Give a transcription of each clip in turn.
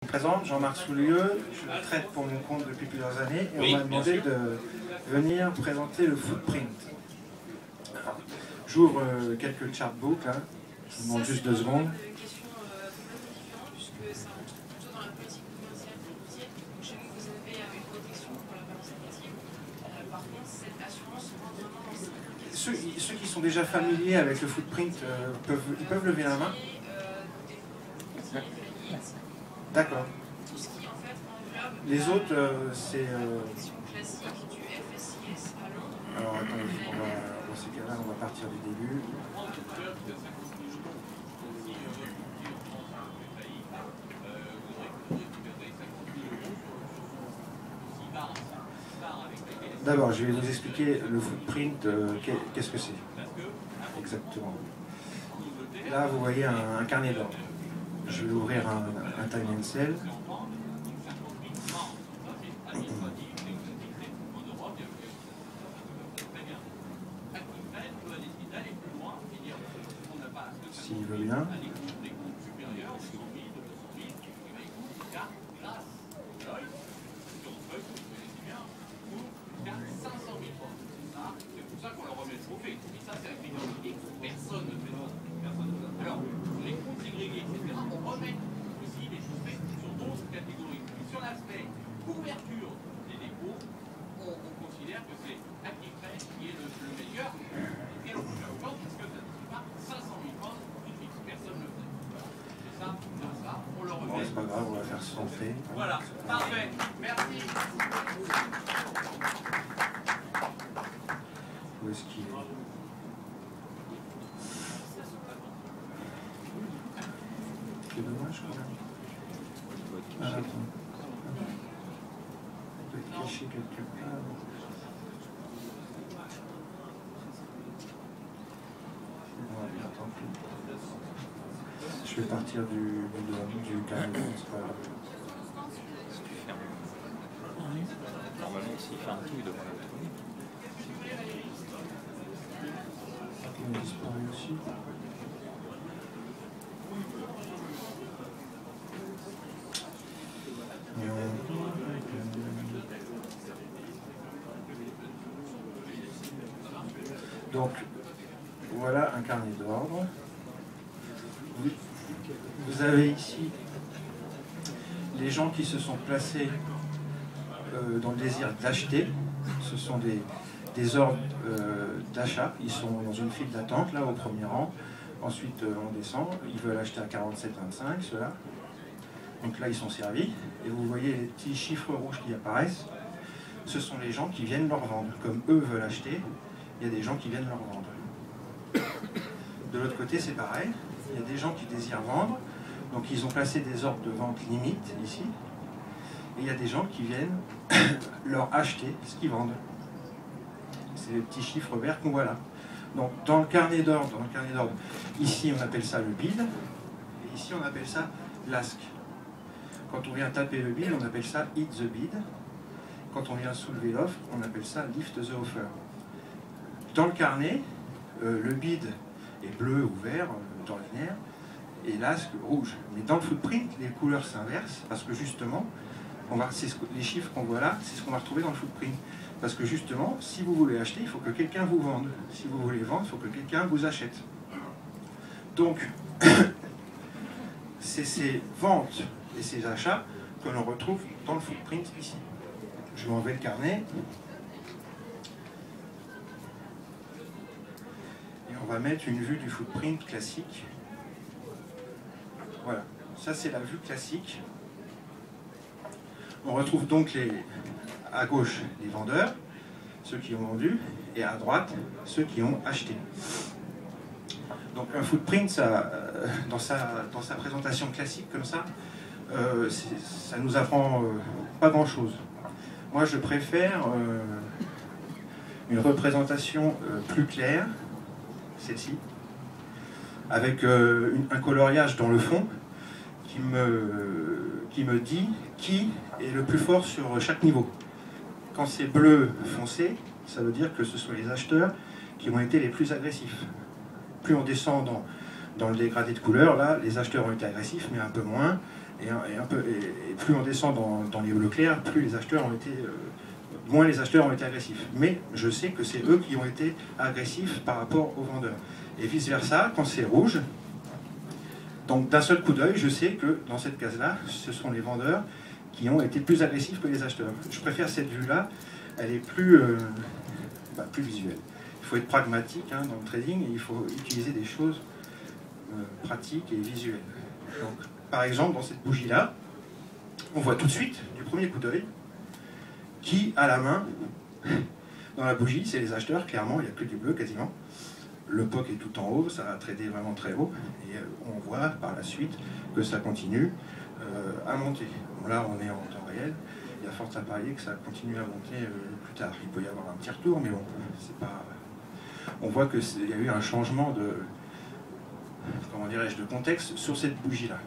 Présente, Jean-Marc Soulieu, je traite pour mon compte depuis plusieurs années et on m'a demandé de venir présenter le footprint. J'ouvre quelques chartbooks, hein. Je vous demande juste 2 secondes. Ceux qui sont déjà familiers avec le footprint, ils peuvent lever la main. D'accord. Les autres, c'est... Alors attendez, dans ces cas-là, on va partir du début. D'abord, je vais vous expliquer le footprint, qu'est-ce que c'est exactement. Là, vous voyez un carnet d'ordre. Je vais ouvrir un time and cell. S'il veut bien. Alors, les comptes ségrégés, etc., on remet aussi les choses faites sur d'autres catégories. Sur l'aspect couverture des dépôts, on considère que c'est ActiveTrade qui est le meilleur et le plus important parce que ça ne fait pas 500 000 points tout de suite. Personne ne le fait. C'est ça, on le remet. Bon, c'est pas grave, on va faire santé. Voilà, parfait. Merci. Où est-ce qu'il est? C'est dommage quand même. Ah, attends. On peut être caché quelque part. Ouais, attends. Je vais partir du carnet, c'est pas grave. Normalement, s'il fait un tout, il devrait être trouvé. Il a disparu aussi. Donc, voilà un carnet d'ordre. Vous avez ici les gens qui se sont placés dans le désir d'acheter. Ce sont des ordres d'achat. Ils sont dans une file d'attente, là, au premier rang. Ensuite, on descend. Ils veulent acheter à 47,25, ceux-là. Donc là, ils sont servis. Et vous voyez les petits chiffres rouges qui apparaissent. Ce sont les gens qui viennent leur vendre. Comme eux veulent acheter, il y a des gens qui viennent leur vendre. De l'autre côté, c'est pareil. Il y a des gens qui désirent vendre. Donc, ils ont placé des ordres de vente limite, ici. Et il y a des gens qui viennent leur acheter ce qu'ils vendent. C'est les petits chiffres verts qu'on voit là. Donc, dans le carnet d'ordre, ici, on appelle ça le bid. Et ici, on appelle ça l'ask. Quand on vient taper le bid, on appelle ça hit the bid. Quand on vient soulever l'offre, on appelle ça lift the offer. Dans le carnet, le bid est bleu ou vert, dans linéaire, et l'ask rouge. Mais dans le footprint, les couleurs s'inversent parce que justement, les chiffres qu'on voit là, c'est ce qu'on va retrouver dans le footprint. Parce que justement, si vous voulez acheter, il faut que quelqu'un vous vende. Si vous voulez vendre, il faut que quelqu'un vous achète. Donc, c'est ces ventes et ces achats que l'on retrouve dans le footprint ici. Je vais enlever le carnet. Et on va mettre une vue du footprint classique. Voilà, ça c'est la vue classique. On retrouve donc à gauche les vendeurs, ceux qui ont vendu, et à droite, ceux qui ont acheté. Donc un footprint, ça, dans sa présentation classique comme ça, ça nous apprend pas grand-chose. Moi je préfère une représentation plus claire, celle-ci, avec un coloriage dans le fond qui me dit qui est le plus fort sur chaque niveau. Quand c'est bleu foncé, ça veut dire que ce sont les acheteurs qui ont été les plus agressifs. Plus on descend dans le dégradé de couleurs, là, les acheteurs ont été agressifs, mais un peu moins. et plus on descend dans les bleus clairs, plus les acheteurs ont été, moins les acheteurs ont été agressifs. Mais je sais que c'est eux qui ont été agressifs par rapport aux vendeurs. Et vice-versa, quand c'est rouge, donc d'un seul coup d'œil, je sais que dans cette case-là, ce sont les vendeurs qui ont été plus agressifs que les acheteurs. Je préfère cette vue-là, elle est plus visuelle. Il faut être pragmatique hein, dans le trading et il faut utiliser des choses pratiques et visuelles. Donc, par exemple, dans cette bougie-là, on voit tout de suite, du premier coup d'œil, qui a la main dans la bougie, c'est les acheteurs, clairement, il n'y a que du bleu quasiment. Le POC est tout en haut, ça a tradé vraiment très haut, et on voit par la suite que ça continue à monter. Bon, là, on est en temps réel, il y a fort à parier que ça continue à monter plus tard. Il peut y avoir un petit retour, mais bon, c'est pas... On voit qu'il y a eu un changement de... comment dirais-je, de contexte sur cette bougie-là.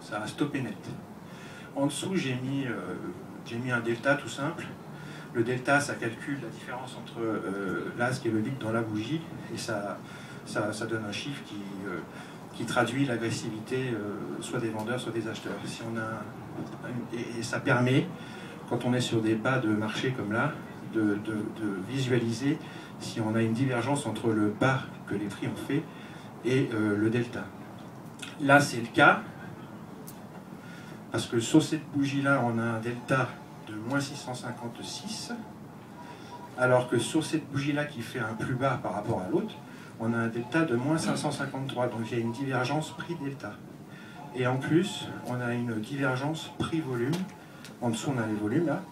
Ça a stoppé net. En dessous, j'ai mis un delta tout simple. Le delta, ça calcule la différence entre l'asque et le libre dans la bougie, et ça donne un chiffre qui traduit l'agressivité soit des vendeurs, soit des acheteurs. Si on a et ça permet, quand on est sur des bas de marché comme là, de visualiser si on a une divergence entre le bas que les prix ont fait et le delta. Là, c'est le cas, parce que sur cette bougie-là, on a un delta de moins 656, alors que sur cette bougie-là qui fait un plus bas par rapport à l'autre, on a un delta de moins 553, donc il y a une divergence prix-delta. Et en plus, on a une divergence prix-volume. En dessous, on a les volumes, là.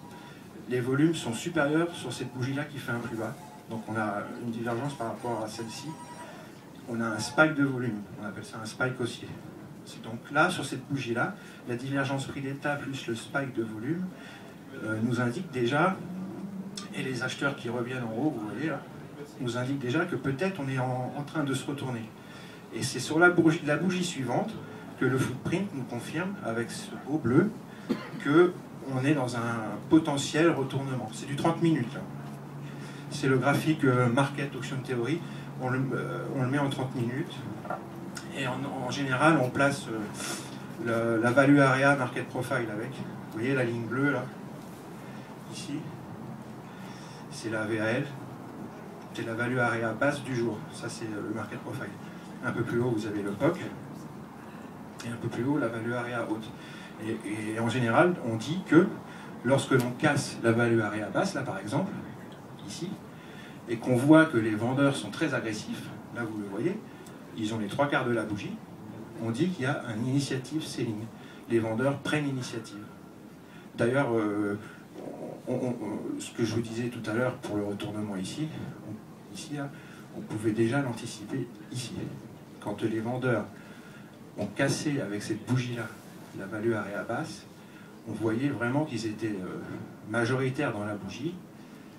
Les volumes sont supérieurs sur cette bougie-là qui fait un plus bas. Donc on a une divergence par rapport à celle-ci. On a un spike de volume, on appelle ça un spike haussier. Donc là, sur cette bougie-là, la divergence prix-delta plus le spike de volume nous indique déjà, et les acheteurs qui reviennent en haut, vous voyez là, nous indiquent déjà que peut-être on est en train de se retourner. Et c'est sur la bougie suivante que le footprint nous confirme, avec ce beau bleu, qu'on est dans un potentiel retournement. C'est du 30 minutes. Là. C'est le graphique Market Auction Theory. On le met en 30 minutes. Et en général, on place la value area market profile avec. Vous voyez la ligne bleue là, ici. C'est la VAL. C'est la value area basse du jour. Ça, c'est le market profile. Un peu plus haut, vous avez le POC. Et un peu plus haut, la value area haute. Et en général, on dit que lorsque l'on casse la value area basse, là par exemple, ici, et qu'on voit que les vendeurs sont très agressifs, là vous le voyez, ils ont les 3/4 de la bougie, on dit qu'il y a un initiative selling. Les vendeurs prennent l'initiative. D'ailleurs, ce que je vous disais tout à l'heure pour le retournement ici, là, on pouvait déjà l'anticiper ici. Quand les vendeurs ont cassé avec cette bougie-là la value area basse, on voyait vraiment qu'ils étaient majoritaires dans la bougie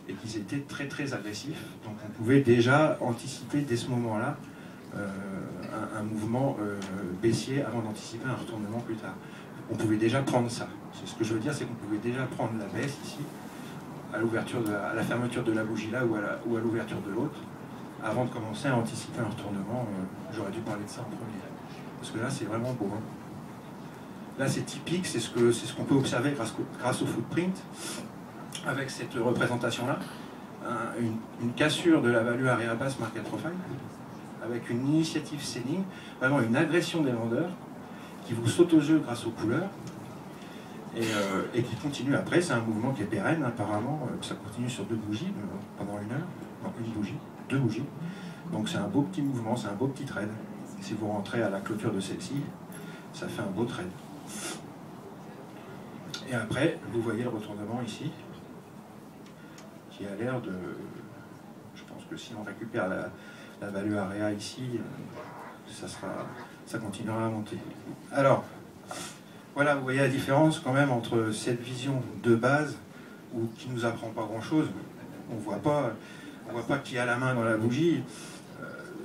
et qu'ils étaient très très agressifs. Donc on pouvait déjà anticiper dès ce moment-là un mouvement baissier avant d'anticiper un retournement plus tard. On pouvait déjà prendre ça. C'est ce que je veux dire, c'est qu'on pouvait déjà prendre la baisse ici, à l'ouverture, à la fermeture de la bougie là ou à l'ouverture de l'autre, avant de commencer à anticiper un retournement. J'aurais dû parler de ça en premier. Parce que là, c'est vraiment beau. Hein. Là, c'est typique, c'est ce qu'on peut observer grâce au footprint, avec cette représentation-là. Une cassure de la value area basse market profile, avec une initiative selling, vraiment une agression des vendeurs, qui vous saute aux yeux grâce aux couleurs, et qui continue après. C'est un mouvement qui est pérenne, apparemment. Ça continue sur 2 bougies pendant 1 heure. Non, 1 bougie, 2 bougies. Donc c'est un beau petit mouvement, c'est un beau petit trade. Si vous rentrez à la clôture de celle-ci, ça fait un beau trade. Et après, vous voyez le retournement ici, qui a l'air de... Je pense que si on récupère la value area ici, ça continuera à monter. Alors, voilà, vous voyez la différence quand même entre cette vision de base, qui ne nous apprend pas grand-chose. On ne voit pas qui a la main dans la bougie.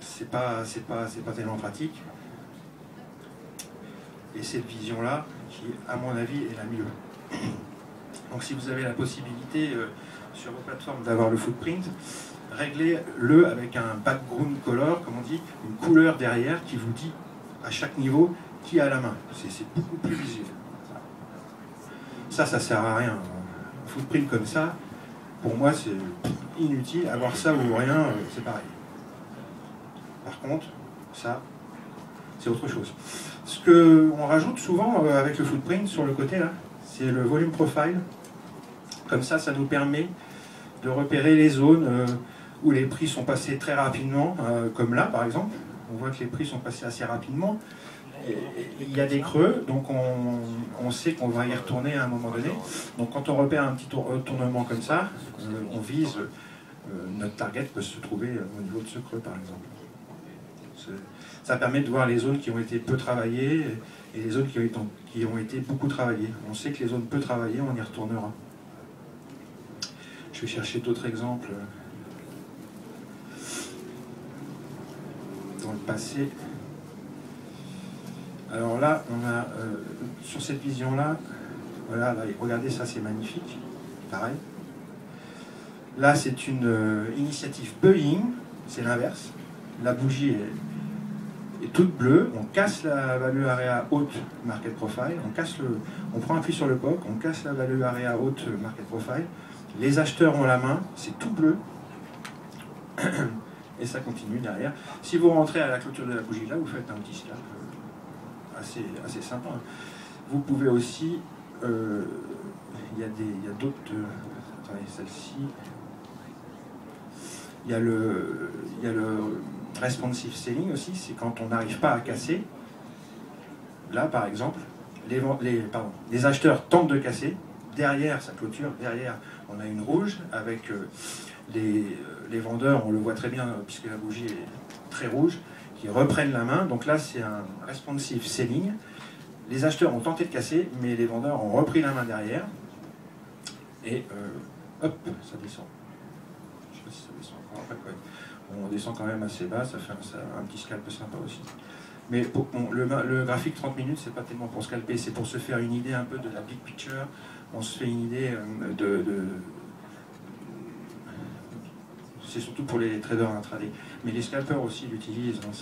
C'est pas tellement pratique. Et cette vision-là, qui, à mon avis, est la mieux. Donc si vous avez la possibilité sur vos plateformes d'avoir le footprint, réglez-le avec un background color, comme on dit, une couleur derrière qui vous dit à chaque niveau qui a la main. C'est beaucoup plus visuel. Ça sert à rien. Un footprint comme ça, pour moi, c'est inutile. Avoir ça ou rien, c'est pareil. Par contre, ça, c'est autre chose. Ce qu'on rajoute souvent avec le footprint sur le côté, là, c'est le volume profile. Comme ça nous permet de repérer les zones où les prix sont passés très rapidement, comme là, par exemple. On voit que les prix sont passés assez rapidement. Il y a des creux, donc on sait qu'on va y retourner à un moment donné. Donc quand on repère un petit tournement comme ça, on vise, notre target peut se trouver au niveau de ce creux par exemple. Ça permet de voir les zones qui ont été peu travaillées et les zones qui ont été beaucoup travaillées. On sait que les zones peu travaillées, on y retournera. Je vais chercher d'autres exemples dans le passé. Alors là, on a sur cette vision-là, voilà, là, regardez, ça c'est magnifique, pareil. Là, c'est une initiative Boeing, c'est l'inverse. La bougie est toute bleue, on casse la value area haute market profile, on prend appui sur le POC, on casse la value area haute market profile. Les acheteurs ont la main, c'est tout bleu. Et ça continue derrière. Si vous rentrez à la clôture de la bougie, là, vous faites un petit scalp assez sympa. Vous pouvez aussi, il y a d'autres, attendez, celle-ci, il y a le responsive selling aussi, c'est quand on n'arrive pas à casser. Là, par exemple, les acheteurs tentent de casser, derrière sa clôture, derrière, on a une rouge, avec les vendeurs, on le voit très bien, puisque la bougie est très rouge, qui reprennent la main. Donc là, c'est un responsive selling. Les acheteurs ont tenté de casser, mais les vendeurs ont repris la main derrière. Et hop, ça descend. Je ne sais pas si ça descend encore. Ouais. On descend quand même assez bas, ça fait un petit scalp sympa aussi. Mais le graphique 30 minutes, c'est pas tellement pour scalper, c'est pour se faire une idée un peu de la big picture. On se fait une idée c'est surtout pour les traders intraday. Mais les scalpers aussi l'utilisent, hein,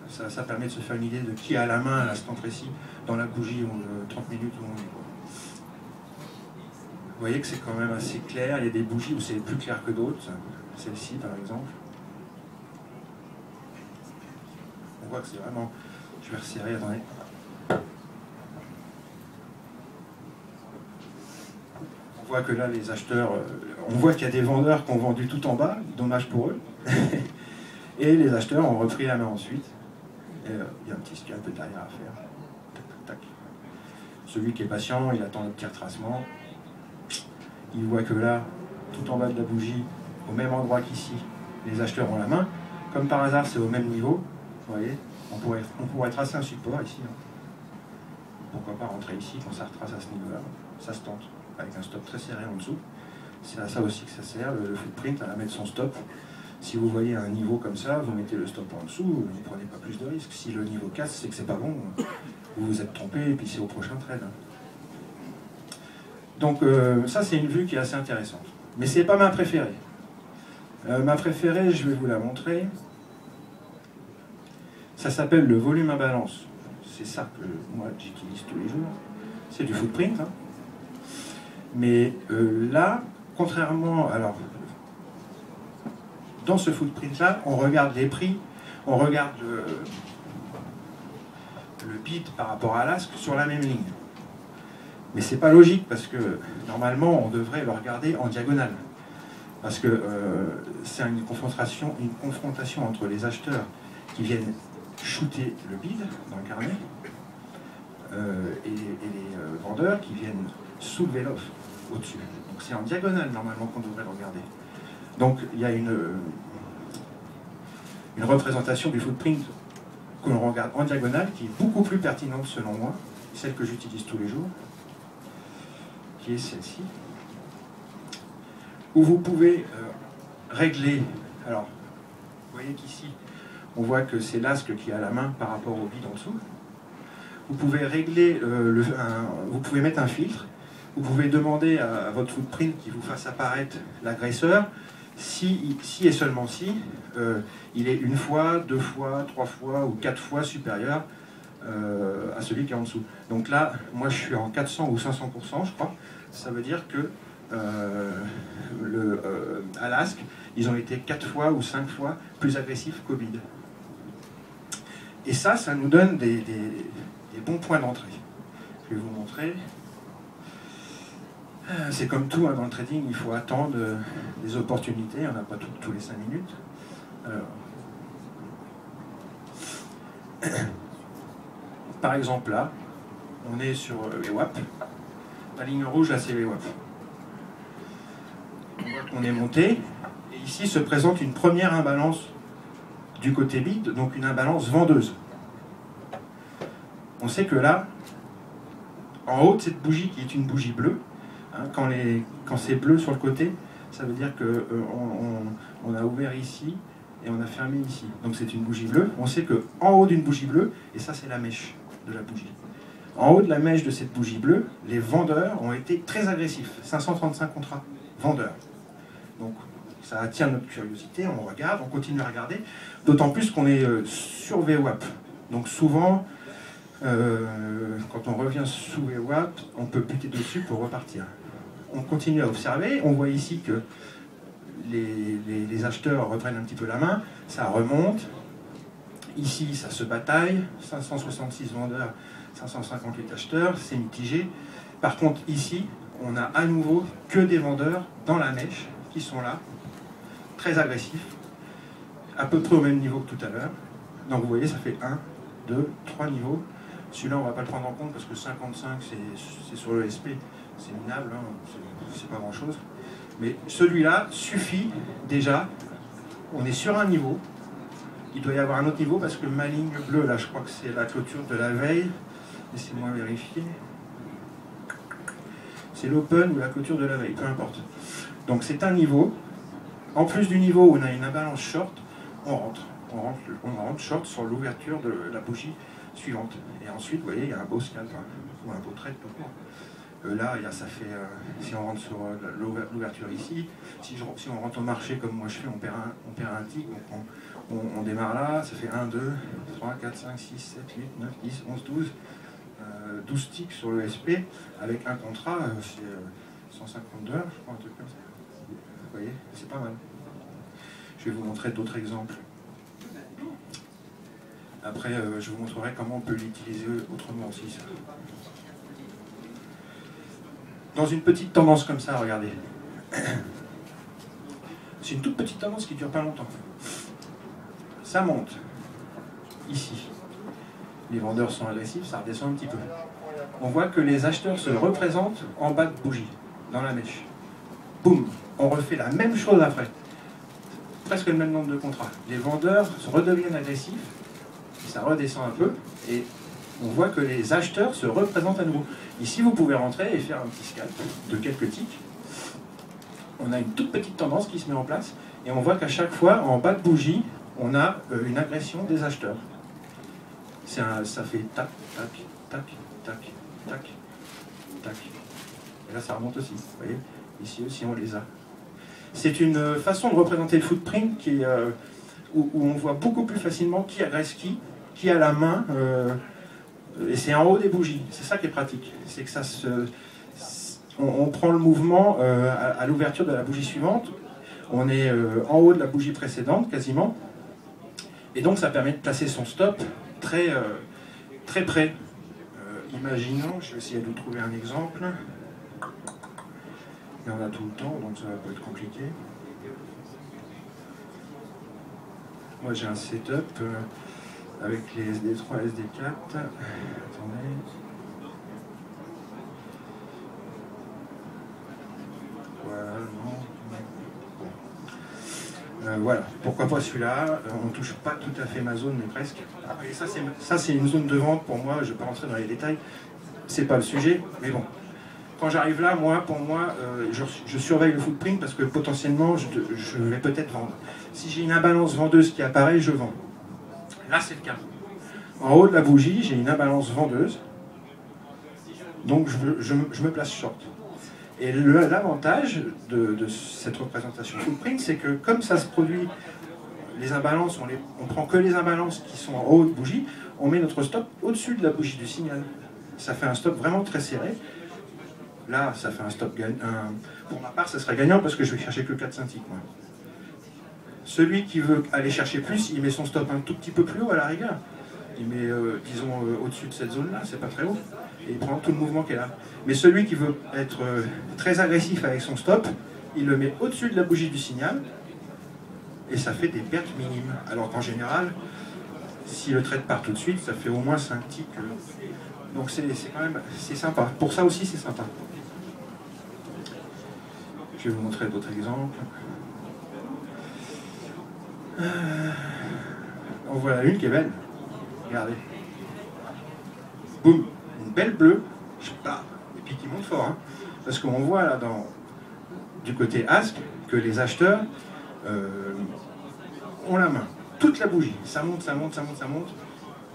ça permet de se faire une idée de qui a la main à l'instant précis dans la bougie ou 30 minutes où on est. Vous voyez que c'est quand même assez clair, il y a des bougies où c'est plus clair que d'autres, celle-ci par exemple. On voit que c'est vraiment... Je vais resserrer, attendez. On voit que là, les acheteurs... on voit qu'il y a des vendeurs qui ont vendu tout en bas, dommage pour eux. Et les acheteurs ont repris la main ensuite. Et il y a un petit scalp derrière à faire. Tac, tac, tac. Celui qui est patient, il attend le petit retracement. Il voit que là, tout en bas de la bougie, au même endroit qu'ici, les acheteurs ont la main. Comme par hasard, c'est au même niveau. Vous voyez, on pourrait tracer un support ici. Hein. Pourquoi pas rentrer ici quand ça retrace à ce niveau-là. Ça se tente, avec un stop très serré en dessous. C'est à ça aussi que ça sert, le footprint, à mettre son stop. Si vous voyez un niveau comme ça, vous mettez le stop en dessous, vous ne prenez pas plus de risques. Si le niveau casse, c'est que c'est pas bon. Vous vous êtes trompé et puis c'est au prochain trade. Donc ça, c'est une vue qui est assez intéressante. Mais c'est pas ma préférée. Ma préférée, je vais vous la montrer. Ça s'appelle le volume à balance. C'est ça que moi j'utilise tous les jours. C'est du footprint. Hein. Mais là, contrairement... Alors, dans ce footprint-là, on regarde les prix, on regarde le bid par rapport à l'ask sur la même ligne. Mais c'est pas logique parce que normalement on devrait le regarder en diagonale. Parce que c'est une confrontation entre les acheteurs qui viennent shooter le bid dans le carnet et les vendeurs qui viennent soulever l'offre au-dessus. Donc c'est en diagonale normalement qu'on devrait le regarder. Donc il y a une représentation du footprint que l'on regarde en diagonale qui est beaucoup plus pertinente selon moi, celle que j'utilise tous les jours, qui est celle-ci, où vous pouvez régler, alors vous voyez qu'ici on voit que c'est l'ask qui a la main par rapport au bid en dessous. Vous pouvez régler, vous pouvez mettre un filtre, vous pouvez demander à votre footprint qui vous fasse apparaître l'agresseur, si et seulement si, il est une fois, 2 fois, 3 fois ou 4 fois supérieur à celui qui est en dessous. Donc là, moi je suis en 400 ou 500%, je crois. Ça veut dire que Alask, ils ont été 4 fois ou 5 fois plus agressifs qu'au bid. Et ça nous donne des bons points d'entrée. Je vais vous montrer. C'est comme tout, hein, dans le trading, il faut attendre des opportunités, on n'a pas tous les 5 minutes. Alors, par exemple là, on est sur VWAP. La ligne rouge là c'est VWAP. On voit qu'on est monté, et ici se présente une première imbalance du côté bid, donc une imbalance vendeuse. On sait que là, en haut de cette bougie qui est une bougie bleue, hein, quand c'est bleu sur le côté, ça veut dire qu'on a ouvert ici et on a fermé ici. Donc c'est une bougie bleue. On sait qu'en haut d'une bougie bleue, et ça c'est la mèche de la bougie, en haut de la mèche de cette bougie bleue, les vendeurs ont été très agressifs. 535 contrats vendeurs. Donc ça attire notre curiosité, on regarde, on continue à regarder, d'autant plus qu'on est sur VWAP. Donc souvent, quand on revient sous VWAP, on peut buter dessus pour repartir. On continue à observer, on voit ici que les acheteurs reprennent un petit peu la main, ça remonte, ici ça se bataille, 566 vendeurs, 558 acheteurs, c'est mitigé. Par contre ici, on a à nouveau que des vendeurs dans la mèche qui sont là, très agressifs, à peu près au même niveau que tout à l'heure. Donc vous voyez, ça fait 1, 2, 3 niveaux. Celui-là, on ne va pas le prendre en compte parce que 55, c'est sur le SP, c'est minable, hein, c'est pas grand-chose. Mais celui-là suffit déjà, on est sur un niveau. Il doit y avoir un autre niveau parce que ma ligne bleue, là, je crois que c'est la clôture de la veille. Laissez-moi vérifier. C'est l'open ou la clôture de la veille, peu importe. Donc c'est un niveau. En plus du niveau où on a une imbalance short, on rentre short sur l'ouverture de la bougie suivante. Et ensuite, vous voyez, il y a un beau scalp, hein, ou un beau trade. Là, ça fait, si on rentre sur l'ouverture ici, si on rentre au marché comme moi je fais, on perd un tick, donc on démarre là, ça fait 1, 2, 3, 4, 5, 6, 7, 8, 9, 10, 11, 12, 12 ticks sur le SP, avec un contrat, c'est 150 $, je crois, un truc comme ça. Vous voyez, c'est pas mal. Je vais vous montrer d'autres exemples. Après, je vous montrerai comment on peut l'utiliser autrement aussi. Ça. Dans une petite tendance comme ça, regardez. C'est une toute petite tendance qui ne dure pas longtemps. Ça monte. Ici. Les vendeurs sont agressifs, ça redescend un petit peu. On voit que les acheteurs se représentent en bas de bougie, dans la mèche. Boum. On refait la même chose après. Presque le même nombre de contrats. Les vendeurs redeviennent agressifs, et ça redescend un peu, et on voit que les acheteurs se représentent à nouveau. Ici, vous pouvez rentrer et faire un petit scalp de quelques ticks. On a une toute petite tendance qui se met en place, et on voit qu'à chaque fois, en bas de bougie, on a une agression des acheteurs. Ça fait tac, tac, tac, tac, tac, tac. Et là, ça remonte aussi. Vous voyez, ici aussi, on les a. C'est une façon de représenter le footprint où on voit beaucoup plus facilement qui agresse qui a la main. Et c'est en haut des bougies. C'est ça qui est pratique. C'est que on prend le mouvement à l'ouverture de la bougie suivante. On est en haut de la bougie précédente, quasiment. Et donc, ça permet de placer son stop très près. Imaginons, je vais essayer de vous trouver un exemple. Il y en a tout le temps, donc ça va pas être compliqué. Moi, j'ai un setup avec les SD3 et SD4. Attendez. Voilà, non. Bon. Voilà, pourquoi pas celui-là. On ne touche pas tout à fait ma zone, mais presque. Après, ça, c'est une zone de vente pour moi. Je ne vais pas rentrer dans les détails. C'est pas le sujet, mais bon. Quand j'arrive là, pour moi, je surveille le footprint parce que potentiellement, je vais peut-être vendre. Si j'ai une imbalance vendeuse qui apparaît, je vends. Là, c'est le cas. En haut de la bougie, j'ai une imbalance vendeuse. Donc, je me place short. Et l'avantage de cette représentation footprint, c'est que comme ça se produit les imbalances, on prend que les imbalances qui sont en haut de bougie, on met notre stop au-dessus de la bougie du signal. Ça fait un stop vraiment très serré. Là, ça fait un stop gagnant. Pour ma part, ça serait gagnant parce que je vais chercher que 4 ticks. Celui qui veut aller chercher plus, il met son stop un tout petit peu plus haut à la rigueur. Il met, disons, au-dessus de cette zone-là, c'est pas très haut. Et il prend tout le mouvement qu'elle a. Mais celui qui veut être très agressif avec son stop, il le met au-dessus de la bougie du signal. Et ça fait des pertes minimes. Alors qu'en général, si le trade part tout de suite, ça fait au moins 5 ticks. Donc c'est quand même sympa. Pour ça aussi, c'est sympa. Je vais vous montrer d'autres exemples. En voilà une qui est belle. Regardez. Boum. Une belle bleue. Je sais pas. Et puis qui monte fort. Hein. Parce qu'on voit là du côté ASP que les acheteurs ont la main. Toute la bougie. Ça monte, ça monte, ça monte, ça monte.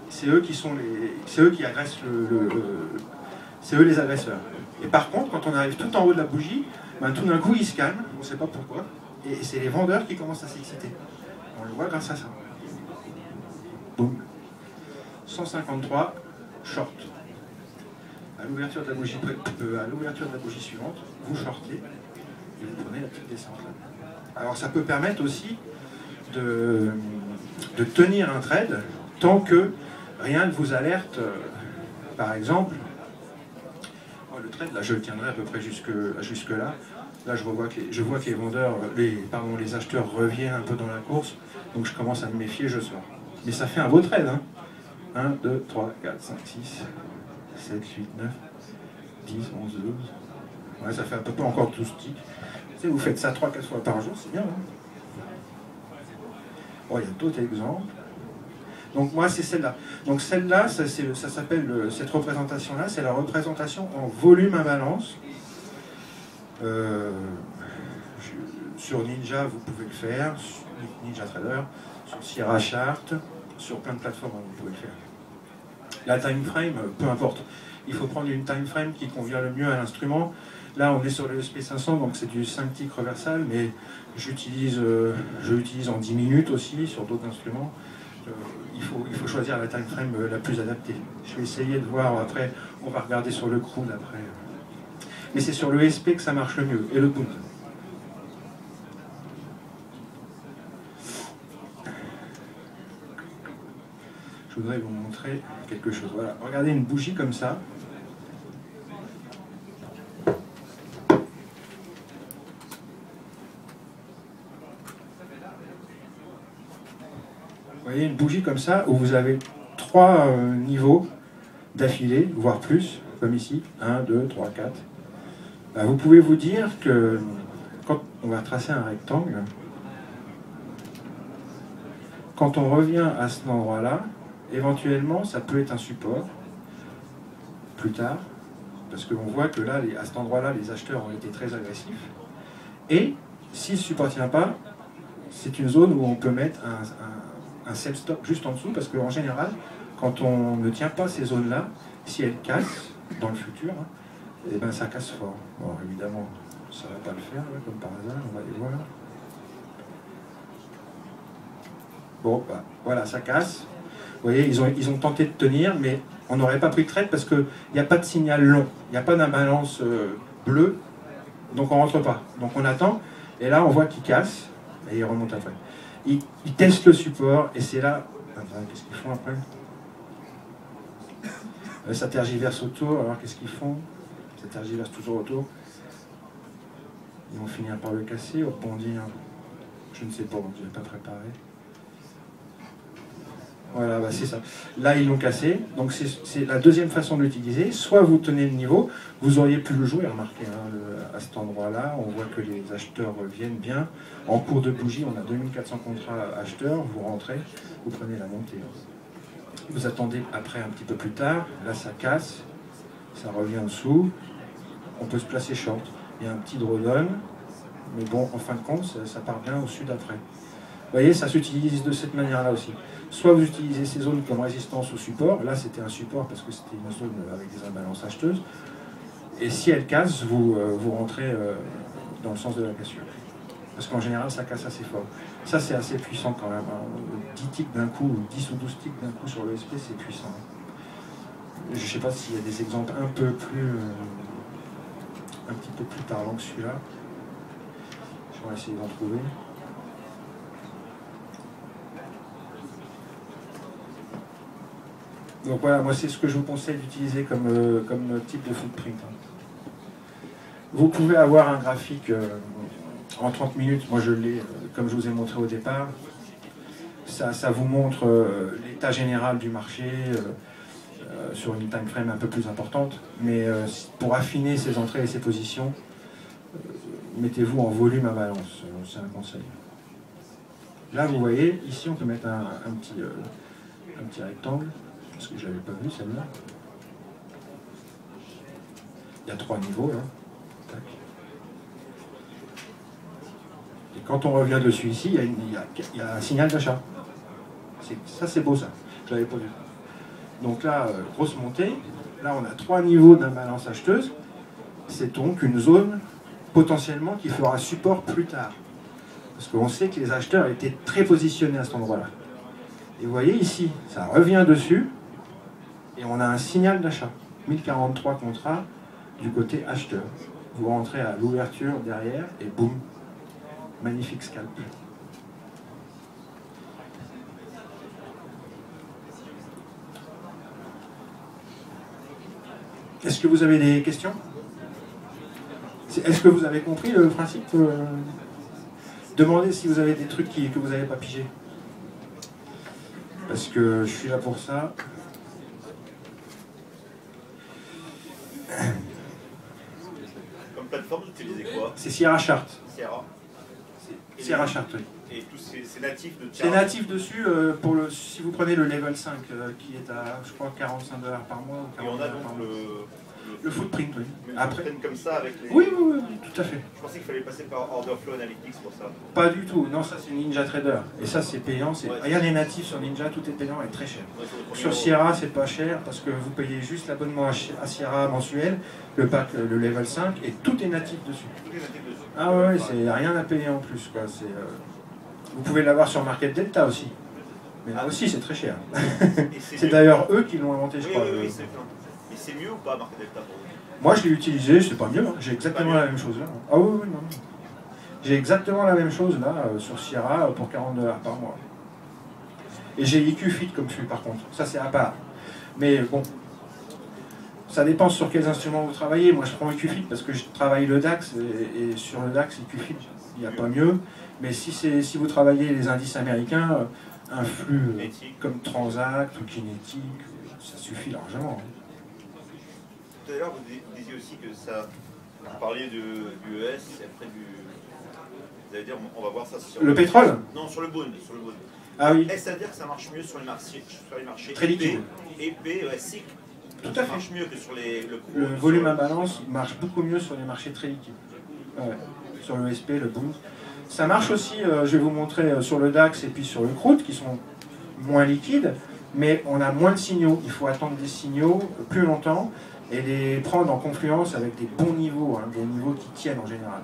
C'est eux qui sont c'est eux qui agressent c'est eux les agresseurs. Et par contre, quand on arrive tout en haut de la bougie, ben, tout d'un coup ils se calment, on ne sait pas pourquoi. Et c'est les vendeurs qui commencent à s'exciter. On le voit grâce à ça. Boum. 153, short. À l'ouverture de la bougie suivante, vous shortez et vous prenez la petite descente là. Alors ça peut permettre aussi de tenir un trade tant que rien ne vous alerte. Par exemple, le trade là je le tiendrai à peu près jusque là. Là je vois que les vendeurs, les acheteurs reviennent un peu dans la course, donc je commence à me méfier, je sors. Mais ça fait un beau trade, hein. 1, 2, 3, 4, 5, 6, 7, 8, 9, 10, 11, 12. Ouais, ça fait à peu près encore 12 ticks. Tu sais, vous faites ça 3-4 fois par jour, c'est bien. Hein. Bon, il y a d'autres exemples. Donc moi, c'est celle-là. Donc celle-là, ça s'appelle, cette représentation-là, c'est la représentation en volume imbalance. Sur Ninja, vous pouvez le faire, sur Ninja Trader, sur Sierra Chart, sur plein de plateformes, vous pouvez le faire. La time frame, peu importe. Il faut prendre une time frame qui convient le mieux à l'instrument. Là, on est sur le SP500, donc c'est du 5 ticks reversal, mais je l'utilise en 10 minutes aussi sur d'autres instruments. Il faut choisir la time frame la plus adaptée. Je vais essayer de voir après, on va regarder sur le crude après. Mais c'est sur le SP que ça marche le mieux, et le boom. Je voudrais vous montrer quelque chose. Voilà, regardez une bougie comme ça. Vous voyez une bougie comme ça où vous avez 3 niveaux d'affilée, voire plus, comme ici. 1, 2, 3, 4. Ben, vous pouvez vous dire que quand on va tracer un rectangle, quand on revient à cet endroit-là, éventuellement, ça peut être un support, plus tard, parce qu'on voit que là, à cet endroit-là, les acheteurs ont été très agressifs. Et, si le support ne tient pas, c'est une zone où on peut mettre un sell stop juste en dessous, parce qu'en général, quand on ne tient pas ces zones-là, si elles cassent dans le futur, eh ben, ça casse fort. Bon, évidemment, ça ne va pas le faire, là, comme par hasard, on va les voir. Bon, bah, voilà, ça casse. Vous voyez, ils ont tenté de tenir, mais on n'aurait pas pris de trade parce qu'il n'y a pas de signal long, il n'y a pas d'imbalance bleue, donc on ne rentre pas. Donc on attend, et là on voit qu'il casse, et il remonte après. Ils testent le support, et c'est là... Attends, qu'est-ce qu'ils font après? Ça tergiverse autour, alors qu'est-ce qu'ils font? Ça tergiverse toujours autour. Ils vont finir par le casser, ou rebondir. Je ne sais pas, je n'ai pas préparé. Voilà, bah c'est ça. Là, ils l'ont cassé. Donc, c'est la deuxième façon de l'utiliser. Soit vous tenez le niveau, vous auriez pu le jouer. Remarquez, hein, à cet endroit-là, on voit que les acheteurs viennent bien. En cours de bougie, on a 2400 contrats acheteurs. Vous rentrez, vous prenez la montée. Vous attendez après un petit peu plus tard. Là, ça casse. Ça revient en dessous. On peut se placer short. Il y a un petit drawdown. Mais bon, en fin de compte, ça part bien au sud après. Vous voyez, ça s'utilise de cette manière-là aussi. Soit vous utilisez ces zones comme résistance ou support. Là, c'était un support parce que c'était une zone avec des imbalances acheteuses. Et si elle casse, vous rentrez dans le sens de la cassure. Parce qu'en général, ça casse assez fort. Ça, c'est assez puissant quand même. Hein. 10 ticks d'un coup, ou 10 ou 12 ticks d'un coup sur le SP, c'est puissant. Je ne sais pas s'il y a des exemples un peu plus... un petit peu plus parlants que celui-là. Je vais essayer d'en trouver. Donc voilà, moi c'est ce que je vous conseille d'utiliser comme type de footprint. Vous pouvez avoir un graphique en 30 minutes, moi je l'ai comme je vous ai montré au départ. Ça vous montre l'état général du marché sur une time frame un peu plus importante. Mais pour affiner ses entrées et ses positions, mettez-vous en volume à balance, c'est un conseil. Là vous voyez, ici on peut mettre un petit rectangle. Parce que je ne l'avais pas vu celle-là. Il y a 3 niveaux là. Tac. Et quand on revient dessus ici, il y a un signal d'achat. Ça c'est beau ça. Je ne l'avais pas vu. Donc là, grosse montée. Là on a 3 niveaux d'imbalance acheteuse. C'est donc une zone potentiellement qui fera support plus tard. Parce qu'on sait que les acheteurs étaient très positionnés à cet endroit-là. Et vous voyez ici, ça revient dessus. Et on a un signal d'achat, 1043 contrats du côté acheteur. Vous rentrez à l'ouverture derrière et boum, magnifique scalp. Est-ce que vous avez des questions? Est-ce que vous avez compris le principe? Demandez si vous avez des trucs que vous n'avez pas pigé. Parce que je suis là pour ça. Comme plateforme, vous utilisez quoi? C'est Sierra Chart. Sierra. Sierra Chart, oui. Et tout c'est natif de C'est natif dessus, si vous prenez le level 5, qui est à, je crois, $45 par mois. Ou et on a donc par mois. Le footprint, oui. Après, comme ça avec les... Oui, tout à fait. Je pensais qu'il fallait passer par Order Flow Analytics pour ça. Pas du tout, non, ça c'est Ninja Trader. Et ça c'est payant, rien n'est natif sur Ninja, tout est payant et très cher. Ouais, sur Sierra, c'est pas cher parce que vous payez juste l'abonnement à Sierra mensuel, le pack, le level 5, et tout est natif dessus. Tout est natif dessus. Ah ouais, c'est rien à payer en plus, quoi. Vous pouvez l'avoir sur Market Delta aussi. Mais là aussi c'est très cher. C'est d'ailleurs eux qui l'ont inventé, je crois. Oui, c'est plein. Et c'est mieux ou pas Market Delta pour vous? Moi je l'ai utilisé, c'est pas mieux, hein. J'ai exactement la même chose là. Ah oui, non. J'ai exactement la même chose là sur Sierra pour $40 par mois. Et j'ai IQFIT comme flux par contre, ça c'est à part. Mais bon, ça dépend sur quels instruments vous travaillez. Moi je prends IQFIT parce que je travaille le DAX et sur le DAX IQFIT il n'y a pas mieux. Mais si vous travaillez les indices américains, un flux comme Transact ou Kinetic, ça suffit largement. Tout à l'heure, vous disiez aussi que ça... Vous parliez du ES et après du... Vous allez dire, on va voir ça sur... Le pétrole? Non, sur le Bund. Ah oui. Est-ce à dire que ça marche mieux sur les marchés très liquide. EP, SIC? Tout à Ça fait. marche mieux que sur le volume à balance marche beaucoup mieux sur les marchés très liquides. Ouais. Sur le SP, le Bund. Ça marche aussi, je vais vous montrer, sur le DAX et puis sur le CRUD, qui sont moins liquides, mais on a moins de signaux. Il faut attendre des signaux plus longtemps et les prendre en confluence avec des bons niveaux, hein, des niveaux qui tiennent en général.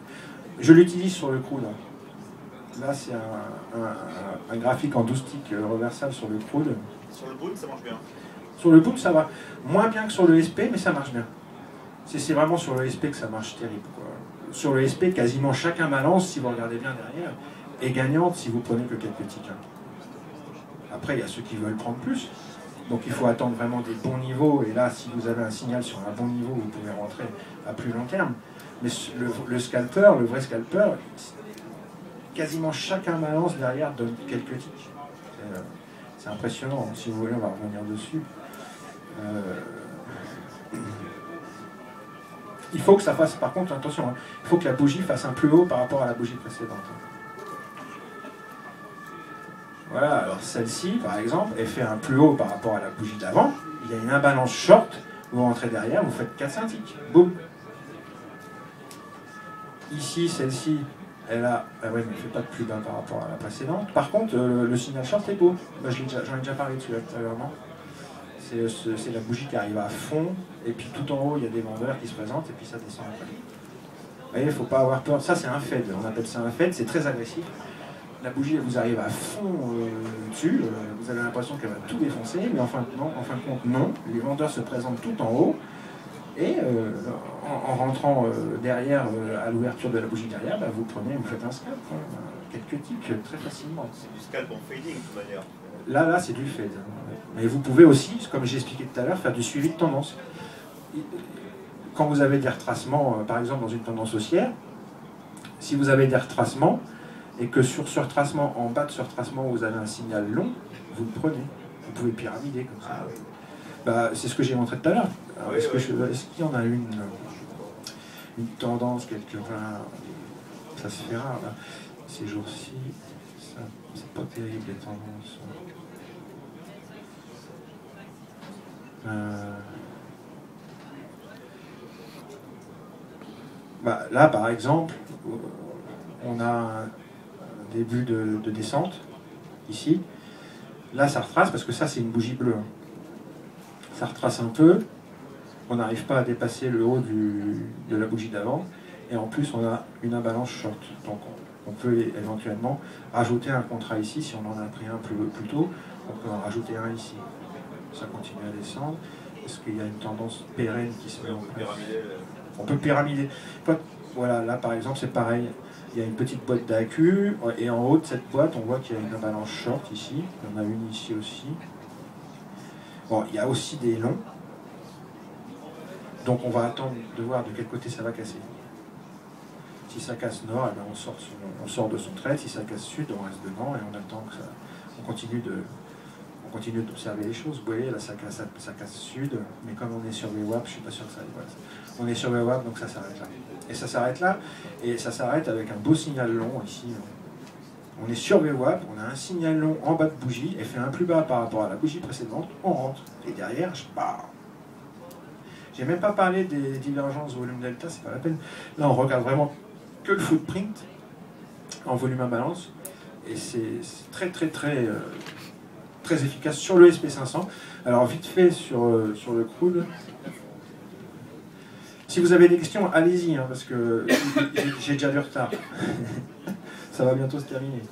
Je l'utilise sur le CRUD. Hein. Là, c'est un graphique en 12 ticks reversable sur le CRUD. Sur le Bund, ça marche bien. Sur le Bund, ça va. Moins bien que sur le SP, mais ça marche bien. C'est vraiment sur le SP que ça marche terrible, quoi. Sur le SP, quasiment chaque imbalance, si vous regardez bien derrière, est gagnante si vous prenez que quelques ticks. Après, il y a ceux qui veulent prendre plus. Donc il faut attendre vraiment des bons niveaux. Et là, si vous avez un signal sur un bon niveau, vous pouvez rentrer à plus long terme. Mais le scalper, le vrai scalper, quasiment chaque imbalance derrière donne quelques ticks. C'est impressionnant. Si vous voulez, on va revenir dessus. Il faut que ça fasse, par contre, attention, hein, il faut que la bougie fasse un plus haut par rapport à la bougie précédente. Voilà, alors celle-ci, par exemple, elle fait un plus haut par rapport à la bougie d'avant. Il y a une imbalance short, vous rentrez derrière, vous faites 4 ticks. Boum. Ici, celle-ci, elle a... Ah ouais, mais elle ne fait pas de plus bas par rapport à la précédente. Par contre, le signal short est beau. Bah, j'en ai déjà parlé dessus là tout à l'heure, non ? C'est la bougie qui arrive à fond, et puis tout en haut, il y a des vendeurs qui se présentent, et puis ça descend après. voyez, il ne faut pas avoir peur. Ça, c'est un FED. On appelle ça un FED. C'est très agressif. La bougie, elle vous arrive à fond dessus. Vous avez l'impression qu'elle va tout défoncer. Mais en fin de compte, non. Les vendeurs se présentent tout en haut. Et en rentrant derrière, à l'ouverture de la bougie derrière, bah, vous faites un scalp. Hein, quelques ticks très facilement. C'est du scalp en fading, de toute manière. Là, c'est du FED. Mais vous pouvez aussi, comme j'ai expliqué tout à l'heure, faire du suivi de tendance. Quand vous avez des retracements, par exemple dans une tendance haussière, si vous avez des retracements, et que sur ce retracement, en bas de ce retracement, vous avez un signal long, vous le prenez. Vous pouvez pyramider comme ça. Bah, c'est ce que j'ai montré tout à l'heure. Est-ce qu'il y en a une tendance quelque part? Ça se fait rare, là. Ces jours-ci, c'est pas terrible les tendances. Bah, là, par exemple, on a un début de descente, ici. Là, ça retrace, parce que ça, c'est une bougie bleue. Hein. Ça retrace un peu. On n'arrive pas à dépasser le haut de la bougie d'avant. Et en plus, on a une imbalance short. Donc, on peut éventuellement rajouter un contrat ici. Si on en a pris un plus tôt, on peut en rajouter un ici. Ça continue à descendre. Est-ce qu'il y a une tendance pérenne qui se met en place? On peut pyramider. Voilà, là par exemple, c'est pareil. Il y a une petite boîte d'AQ, et en haut de cette boîte, on voit qu'il y a une imbalance short ici. Il y en a une ici aussi. Bon, il y a aussi des longs. Donc on va attendre de voir de quel côté ça va casser. Si ça casse nord, eh bien on sort de son trade. Si ça casse sud, on reste dedans et on attend que ça. On continue d'observer les choses. Vous voyez, là ça casse sud, mais comme on est sur VWAP, je ne suis pas sûr que ça aille. Voilà. On est sur VWAP, donc ça s'arrête là. Et ça s'arrête là, et ça s'arrête avec un beau signal long ici. On est sur VWAP, on a un signal long en bas de bougie, et fait un plus bas par rapport à la bougie précédente, on rentre. Et derrière, je pars. J'ai même pas parlé des divergences volume delta, c'est pas la peine. Là, on regarde vraiment que le footprint en volume imbalance, et c'est très efficace sur le SP500. Alors vite fait sur le crude. Si vous avez des questions, allez-y, hein, parce que j'ai déjà du retard. Ça va bientôt se terminer.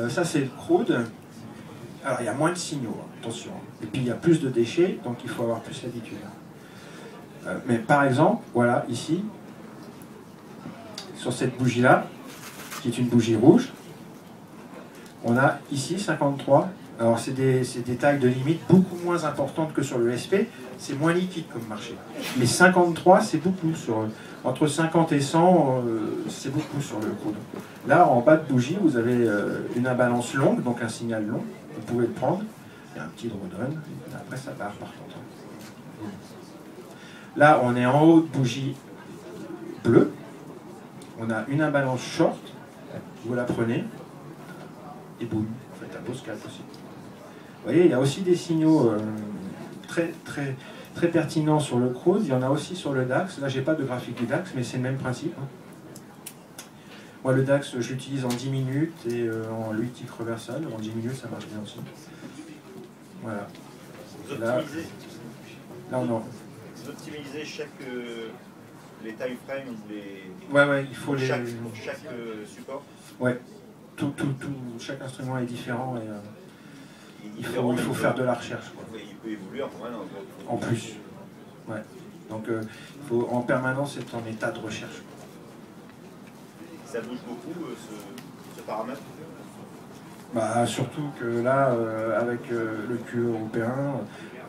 Ça c'est le crude. Alors il y a moins de signaux, attention. Et puis il y a plus de déchets, donc il faut avoir plus l'habitude. Mais par exemple, voilà, ici, sur cette bougie-là, qui est une bougie rouge, on a ici 53. Alors c'est des tailles de limite beaucoup moins importantes que sur le SP, c'est moins liquide comme marché. Mais 53, c'est beaucoup. Entre 50 et 100, c'est beaucoup sur le crude. Là, en bas de bougie, vous avez une imbalance longue, donc un signal long, vous pouvez le prendre. Il y a un petit drawdown, et après ça barre par contre. Là, on est en haut de bougie bleue. On a une imbalance short, vous la prenez, et boum, vous faites un beau scalp aussi. Vous voyez, il y a aussi des signaux très pertinents sur le crude, il y en a aussi sur le DAX. Là, j'ai pas de graphique du DAX, mais c'est le même principe. Hein. Moi, le DAX, je l'utilise en 10 minutes et en 8 ticks reversal. En 10 minutes, ça marche bien aussi. Voilà. Là, on a... Vous optimisez les time frames ou les... Ouais, il faut pour chaque support. Ouais, chaque instrument est différent et il faut faire de la recherche. Quoi. Il peut évoluer en permanence. En plus, ouais. Donc il faut en permanence être en état de recherche. Ça bouge beaucoup ce paramètre? Bah, surtout que là, avec le QE européen,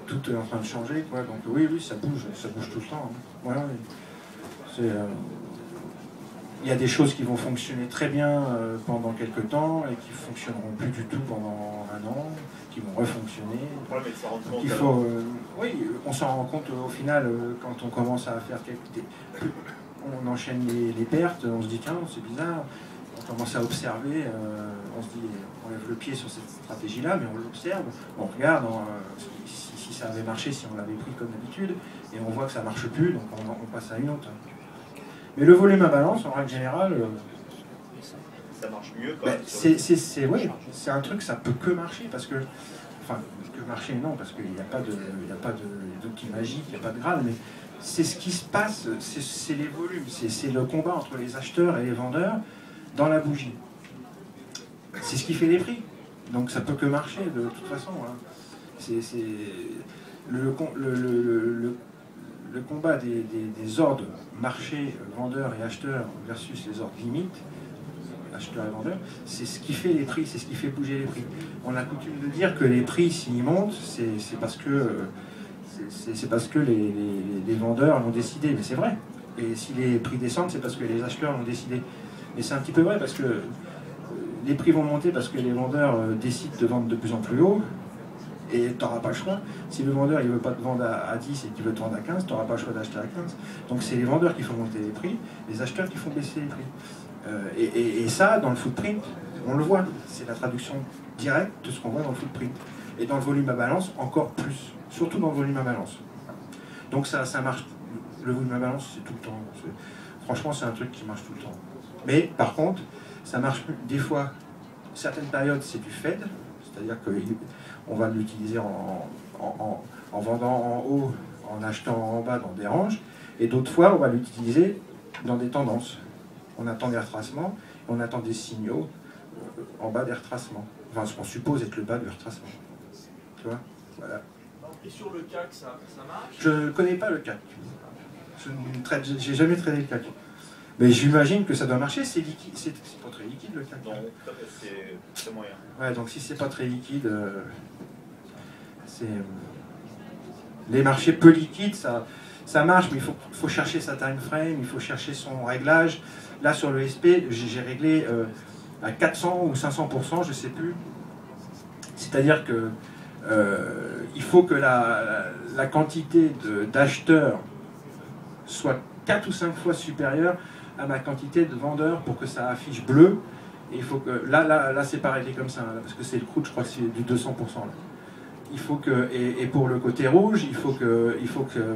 tout est en train de changer, quoi. Donc oui, ça bouge tout le temps. Hein. Ouais, il y a des choses qui vont fonctionner très bien pendant quelques temps et qui ne fonctionneront plus du tout pendant un an, qui vont refonctionner. Le problème est que ça rentre Donc il faut, oui, on s'en rend compte au final quand on commence à faire on enchaîne les pertes, on se dit tiens, c'est bizarre. On commence à observer, on se dit, on lève le pied sur cette stratégie-là, mais on l'observe, on regarde si ça avait marché, si on l'avait pris comme d'habitude, et on voit que ça ne marche plus, donc on passe à une autre. Mais le volume à balance, en règle générale, ça marche mieux quand même. C'est un truc, ça peut que marcher, parce que, enfin, que marcher non, parce qu'il n'y a pas d'outil magique, il n'y a pas de Graal, mais c'est ce qui se passe, c'est les volumes, c'est le combat entre les acheteurs et les vendeurs dans la bougie. C'est ce qui fait les prix. Donc ça peut que marcher de toute façon. Hein. C'est le combat des ordres marché, vendeurs et acheteurs versus les ordres limites, acheteurs et vendeurs, c'est ce qui fait les prix, c'est ce qui fait bouger les prix. On a coutume de dire que les prix, s'ils montent, c'est parce que les vendeurs l'ont décidé, mais c'est vrai. Et si les prix descendent, c'est parce que les acheteurs l'ont décidé. Mais c'est un petit peu vrai parce que les prix vont monter parce que les vendeurs décident de vendre de plus en plus haut. Et tu n'auras pas le choix. Si le vendeur il veut pas te vendre à 10 et qu'il veut te vendre à 15, tu n'auras pas le choix d'acheter à 15. Donc c'est les vendeurs qui font monter les prix, les acheteurs qui font baisser les prix. Et ça, dans le footprint, on le voit. C'est la traduction directe de ce qu'on voit dans le footprint. Et dans le volume à balance, encore plus. Surtout dans le volume à balance. Donc ça marche. Le volume à balance, c'est tout le temps. Franchement, c'est un truc qui marche tout le temps. Mais par contre, ça marche des fois. Certaines périodes, c'est du Fed. C'est-à-dire qu'on va l'utiliser en vendant en haut, en achetant en bas dans des ranges. Et d'autres fois, on va l'utiliser dans des tendances. On attend des retracements, et on attend des signaux en bas des retracements. Enfin, ce qu'on suppose être le bas du retracement. Tu vois? Voilà. Et sur le CAC, ça marche? Je ne connais pas le CAC. J'ai jamais tradé le CAC. Mais j'imagine que ça doit marcher, c'est liquide. C'est pas très liquide le CAC. Non, c'est moyen. Ouais, donc si c'est pas très liquide, c'est. Les marchés peu liquides, ça marche, mais il faut chercher sa time frame, il faut chercher son réglage. Là sur le SP, j'ai réglé à 400 ou 500%, je ne sais plus. C'est-à-dire que il faut que la quantité d'acheteurs soit 4 ou 5 fois supérieure à ma quantité de vendeurs pour que ça affiche bleu. Et il faut que là c'est pas réglé comme ça, là, parce que c'est le coût, je crois que c'est du 200%. Là. Il faut que et pour le côté rouge, il faut que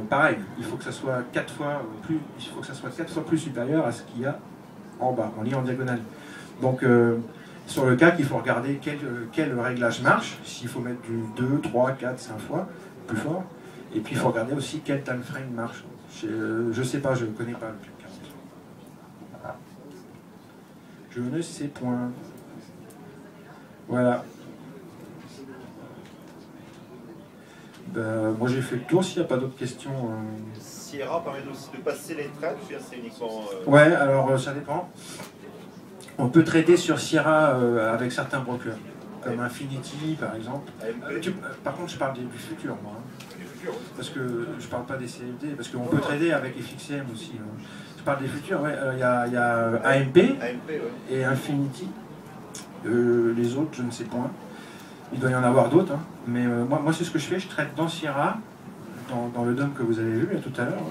pareil, il faut que ça soit 4 fois plus, il faut que ça soit 4 fois plus supérieur à ce qu'il y a en bas, en ligne en diagonale. Donc sur le CAC, il faut regarder quel réglage marche, s'il faut mettre du 2, 3, 4, 5 fois plus fort. Et puis il faut regarder aussi quel time frame marche. Je sais pas, je ne connais pas le CAC 40. Je ne sais point. Voilà. Ben, moi j'ai fait le tour, s'il n'y a pas d'autres questions. Sierra permet aussi de passer les trades, ou bien c'est uniquement. Ouais, alors ça dépend. On peut trader sur Sierra avec certains brokers, comme Infinity par exemple. Par contre, je parle du futur, moi. Hein. Parce que je parle pas des CFD, parce qu'on peut trader avec FXM aussi. Hein. Je parle des futurs, ouais. Il y a AMP ouais. et Infinity. Les autres, je ne sais point. Il doit y en avoir d'autres, hein. Mais moi c'est ce que je fais, je traite dans Sierra, dans le DOM que vous avez vu là, tout à l'heure.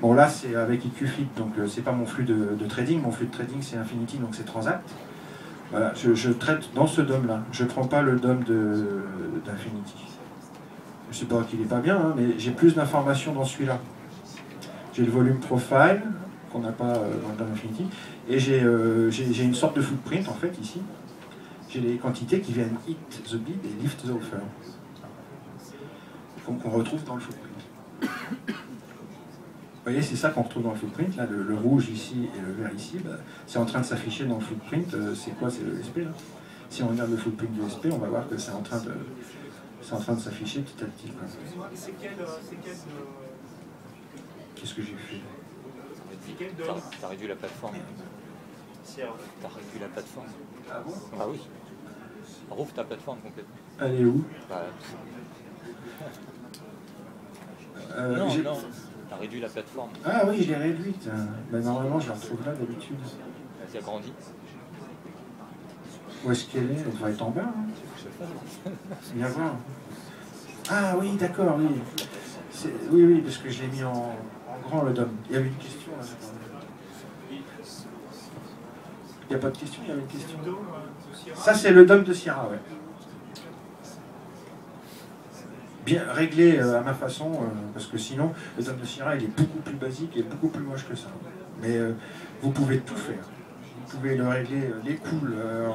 Bon là c'est avec EQFIT, donc c'est pas mon flux de trading, mon flux de trading c'est Infinity, donc c'est Transact. Voilà, je traite dans ce DOM là, je prends pas le DOM d'Infinity. Je sais pas qu'il est pas bien, hein, mais j'ai plus d'informations dans celui-là. J'ai le volume profile, qu'on n'a pas dans le DOM Infinity, et j'ai une sorte de footprint en fait ici. J'ai les quantités qui viennent hit the bid et lift the offer. Qu'on retrouve dans le footprint. Vous voyez, c'est ça qu'on retrouve dans le footprint. Là, le rouge ici et le vert ici, bah, c'est en train de s'afficher dans le footprint. C'est quoi? C'est le SP là. Si on regarde le footprint du SP, on va voir que c'est en train de s'afficher petit à petit. C'est quel Qu'est-ce que j'ai fait? T'as réduit la plateforme. Sierra. T'as réduit la plateforme. Ah bon? Ah oui. Rouvre ta plateforme complètement. Elle est où? Bah, Non, t'as réduit la plateforme. Ah oui, je l'ai réduite. Ben, normalement, je la retrouve là d'habitude. Elle a grandi. Où est-ce qu'elle est? Elle devrait être en bas. Hein. Je sais pas. Viens voir. Ah oui, d'accord, oui. Oui, parce que je l'ai mis en grand le DOM. Il y avait une question là. Il n'y a pas de question, il y avait une question. Ça, c'est le DOM de Sierra, ouais. Bien réglé à ma façon, parce que sinon, le DOM de Sierra, il est beaucoup plus basique et beaucoup plus moche que ça. Mais vous pouvez tout faire. Vous pouvez le régler, les couleurs,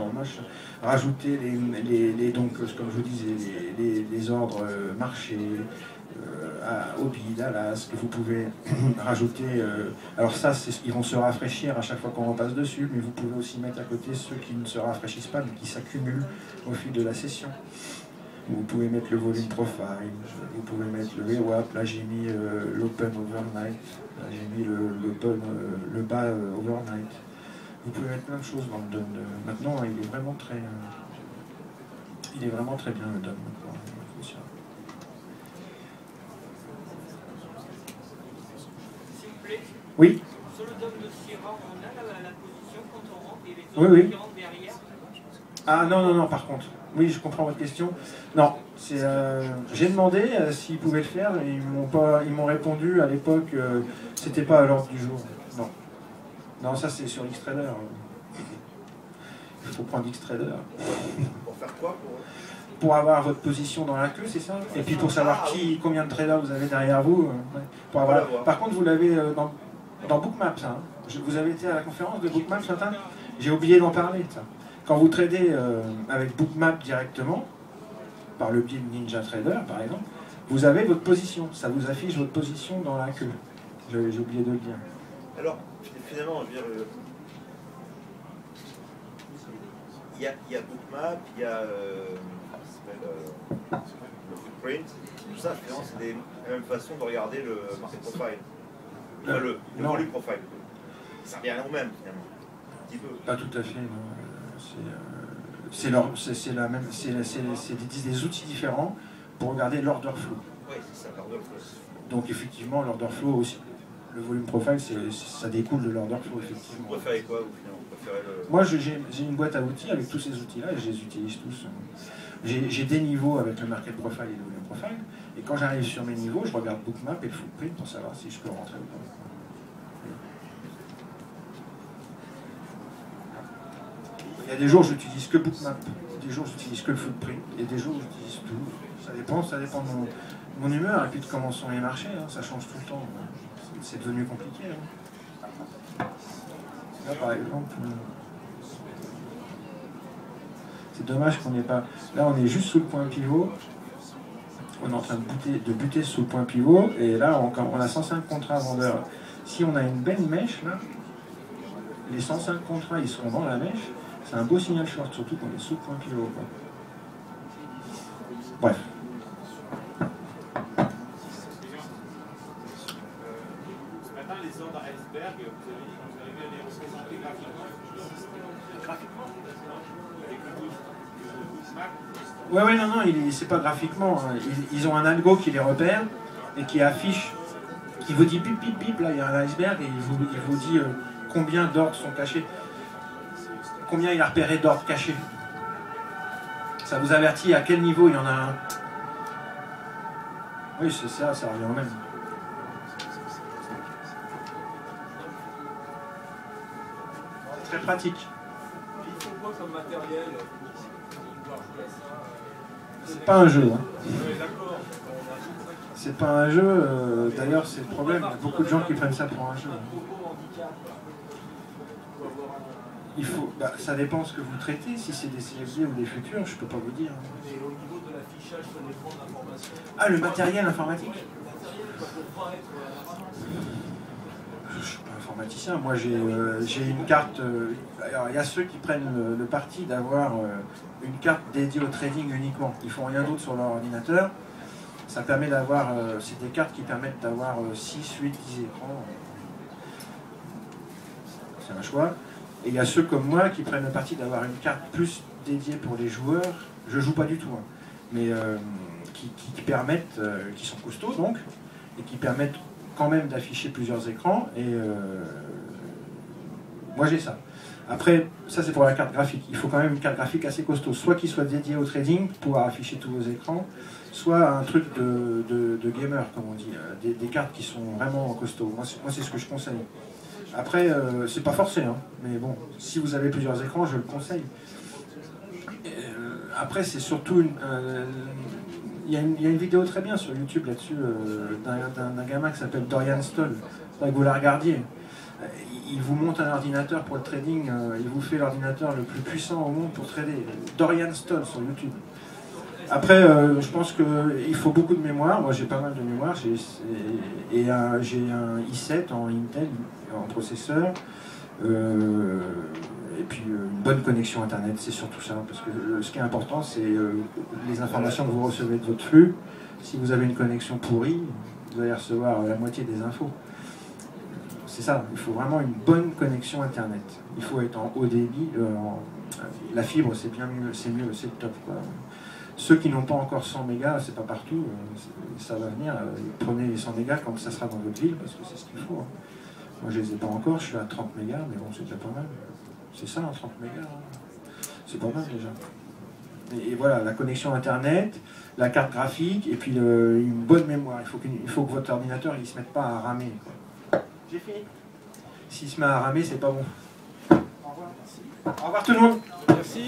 rajouter donc, comme je vous disais, les ordres marchés, au billet Dallas, que vous pouvez rajouter. Alors ça, ils vont se rafraîchir à chaque fois qu'on repasse dessus, mais vous pouvez aussi mettre à côté ceux qui ne se rafraîchissent pas, mais qui s'accumulent au fil de la session. Vous pouvez mettre le volume profile, vous pouvez mettre le VWAP, là j'ai mis l'open overnight, là j'ai mis le bas overnight. Vous pouvez mettre plein de choses dans le DOM. Maintenant, il est vraiment très bien le DOM. S'il vous plaît, Oui, sur le DOM de Sierra, on a la position quand on rentre et les oui, autres oui. qui rentrent derrière. Ah non, par contre. Oui, je comprends votre question. Non, j'ai demandé s'ils pouvaient le faire et ils m'ont répondu à l'époque c'était pas à l'ordre du jour. Non. Non, ça c'est sur Xtrader. Il faut prendre Xtrader. Pour faire quoi Pour avoir votre position dans la queue, c'est ça? Et puis pour savoir combien de traders vous avez derrière vous. Ouais. Pour avoir... Par contre, vous l'avez dans Bookmap, ça. Vous avez été à la conférence de Bookmap ce matin? J'ai oublié d'en parler, ça. Quand vous tradez avec Bookmap directement, par le biais de NinjaTrader par exemple, vous avez votre position. Ça vous affiche votre position dans la queue. J'ai oublié de le dire. Alors, finalement, je veux dire, il y a Bookmap, il y a le footprint, tout ça, finalement, c'est la même façon de regarder le market profile. Enfin, le volume profile. Ça revient au même, finalement. Un petit peu. Pas tout à fait, non. C'est des outils différents pour regarder l'order flow. Oui, c'est ça, l'order flow. Donc effectivement, l'order flow aussi, le volume profile, ça découle de l'order flow, effectivement. Vous préférez quoi, vous, finalement? Vous préférez le... Moi, j'ai une boîte à outils avec tous ces outils-là et je les utilise tous. J'ai des niveaux avec le market profile et le volume profile. Et quand j'arrive sur mes niveaux, je regarde Bookmap et le footprint pour savoir si je peux rentrer ou pas. Il y a des jours où j'utilise que Bookmap, des jours où j'utilise que le footprint, et des jours où j'utilise tout. Ça dépend de mon humeur et puis de comment sont les marchés, hein. Ça change tout le temps. C'est devenu compliqué. Hein. Là par exemple, c'est dommage qu'on n'ait pas... Là on est juste sous le point pivot, on est en train de buter sous le point pivot, et là on a 105 contrats vendeurs. Si on a une belle mèche, là, les 105 contrats ils seront dans la mèche. C'est un beau signal short, surtout qu'on est sous le point pivot. Quoi. Bref. Ce matin, les ordres iceberg, vous avez dit que vous arrivez à les représenter graphiquement. Ouais, non, c'est pas graphiquement. Hein. Ils ont un algo qui les repère et qui affiche, qui vous dit bip, bip, bip, là il y a un iceberg et il vous dit combien d'ordres sont cachés. Combien il a repéré d'ordres cachés. Ça vous avertit à quel niveau il y en a un. Oui, c'est ça, ça revient au même. Très pratique. Il faut quoi comme matériel pour pouvoir jouer à ça? C'est pas un jeu. Hein. Oui, d'accord. C'est pas un jeu, d'ailleurs c'est le problème. Il y a beaucoup de gens qui prennent ça pour un jeu. Il faut, ça dépend ce que vous traitez, si c'est des CFD ou des futurs, je peux pas vous dire. Mais au niveau de l'affichage, ça dépend de l'information. Ah, le matériel informatique? Le matériel ne peut pas être à la main. Je suis pas informaticien, moi j'ai une carte. Alors il y a ceux qui prennent le parti d'avoir une carte dédiée au trading uniquement. Ils font rien d'autre sur leur ordinateur. Ça permet d'avoir, c'est des cartes qui permettent d'avoir 6, 8, 10 écrans. C'est un choix. Et il y a ceux comme moi qui prennent le parti d'avoir une carte plus dédiée pour les joueurs. Je joue pas du tout, hein, mais qui permettent, qui sont costauds donc, et qui permettent quand même d'afficher plusieurs écrans. Et moi j'ai ça. Après, ça c'est pour la carte graphique. Il faut quand même une carte graphique assez costaud, soit qui soit dédiée au trading pour pouvoir afficher tous vos écrans, soit un truc de gamer, comme on dit, des cartes qui sont vraiment costauds. Moi c'est ce que je conseille. Après, c'est pas forcé, hein, mais bon, si vous avez plusieurs écrans, je le conseille. Après, c'est surtout il y a une vidéo très bien sur YouTube là-dessus d'un gamin qui s'appelle Dorian Stoll. Faudrait que vous la regardiez. Il vous monte un ordinateur pour le trading, il vous fait l'ordinateur le plus puissant au monde pour trader. Dorian Stoll sur YouTube. Après, je pense qu'il faut beaucoup de mémoire. Moi, j'ai pas mal de mémoire. J'ai un i7 en Intel, en processeur. Et puis une bonne connexion Internet, c'est surtout ça. Parce que ce qui est important, c'est les informations que vous recevez de votre flux. Si vous avez une connexion pourrie, vous allez recevoir la moitié des infos. C'est ça, il faut vraiment une bonne connexion Internet. Il faut être en haut débit. La fibre, c'est bien mieux, c'est mieux, c'est le top, quoi. Ceux qui n'ont pas encore 100 mégas, c'est pas partout, ça va venir. Prenez les 100 mégas quand ça sera dans votre ville, parce que c'est ce qu'il faut. Moi, je les ai pas encore, je suis à 30 mégas, mais bon, c'est déjà pas mal. C'est ça, 30 mégas. C'est pas mal déjà. Et voilà, la connexion Internet, la carte graphique, et puis une bonne mémoire. Il faut que votre ordinateur il ne se mette pas à ramer, quoi. J'ai fini. S'il se met à ramer, c'est pas bon. Au revoir, merci. Au revoir tout le monde. Merci.